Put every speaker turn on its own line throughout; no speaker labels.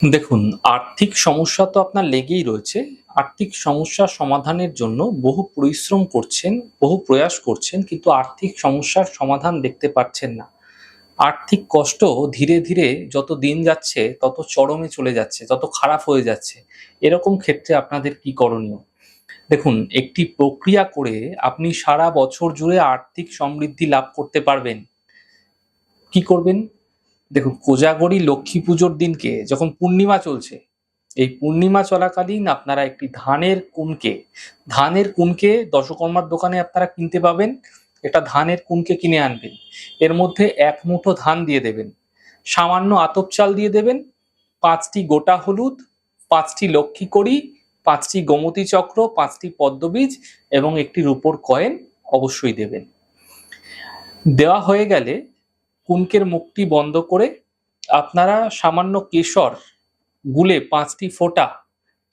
দেখুন, আর্থিক সমস্যা তো আপনার লেগেই রয়েছে। আর্থিক সমস্যা সমাধানের জন্য বহু পরিশ্রম করছেন, বহু প্রয়াস করছেন, কিন্তু আর্থিক সমস্যার সমাধান দেখতে পাচ্ছেন না। আর্থিক কষ্ট ধীরে, ধীরে যত দিন যাচ্ছে তত চরমে চলে যাচ্ছে, তত খারাপ হয়ে যাচ্ছে। এরকম ক্ষেত্রে আপনাদের কি করণীয়? দেখুন, একটি প্রক্রিয়া করে আপনি সারা বছর জুড়ে আর্থিক সমৃদ্ধি লাভ করতে পারবেন। কি করবেন? দেখুন, কোজাগরী লক্ষ্মী পুজোর দিনকে যখন পূর্ণিমা চলছে, এই পূর্ণিমা চলাকালীন আপনারা একটি ধানের কুনকে দশকর্মার দোকানে আপনারা কিনতে পাবেন। এটা ধানের কুনকে কিনে আনবেন। এর মধ্যে ১ মুঠো ধান দিয়ে দেবেন। সামান্য আতপ চাল দিয়ে দেবেন, ৫টি গোটা হলুদ, ৫টি লক্ষ্মী কড়ি, ৫টি গোমতী চক্র, ৫টি পদ্মবীজ এবং একটি রূপোর কয়েন অবশ্যই দেবেন। দেওয়া হয়ে গেলে কুনকের মুখটি বন্ধ করে আপনারা সামান্য কেশর গুলে ৫টি ফোঁটা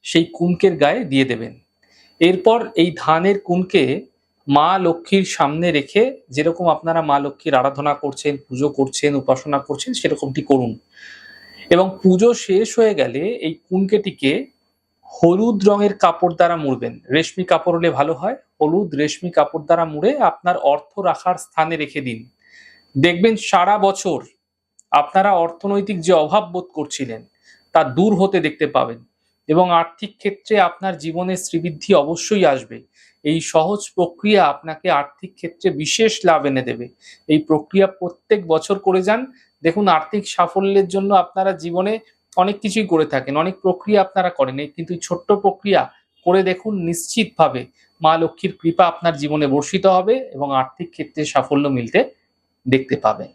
সেই কুনকের গায়ে দিয়ে দেবেন। এরপর এই ধানের কুনকে মা লক্ষ্মীর সামনে রেখে, যেরকম আপনারা মা লক্ষ্মীর আরাধনা করছেন, পুজো করছেন, উপাসনা করছেন, সেরকমটি করুন। এবং পুজো শেষ হয়ে গেলে এই কুনকেটিকে হলুদ রঙের কাপড় দ্বারা মুড়বেন। রেশমি কাপড় হলে ভালো হয়। হলুদ রেশমি কাপড় দ্বারা মুড়ে আপনার অর্থ রাখার স্থানে রেখে দিন। দেখবেন সারা বছর আপনারা অর্থনৈতিক যে অভাব বোধ করছিলেন তা দূর হতে দেখতে পাবেন এবং আর্থিক ক্ষেত্রে আপনার জীবনে শ্রীবৃদ্ধি অবশ্যই আসবে। এই সহজ প্রক্রিয়া আপনাকে আর্থিক ক্ষেত্রে বিশেষ লাভ এনে দেবে। এই প্রক্রিয়া প্রত্যেক বছর করে যান। দেখুন, আর্থিক সাফল্যের জন্য আপনারা জীবনে অনেক কিছুই করে থাকেন, অনেক প্রক্রিয়া আপনারা করেন, কিন্তু এই ছোট্ট প্রক্রিয়া করে দেখুন, নিশ্চিতভাবে মা লক্ষ্মীর কৃপা আপনার জীবনে বর্ষিত হবে এবং আর্থিক ক্ষেত্রে সাফল্য মিলতে দেখতে পাবেন।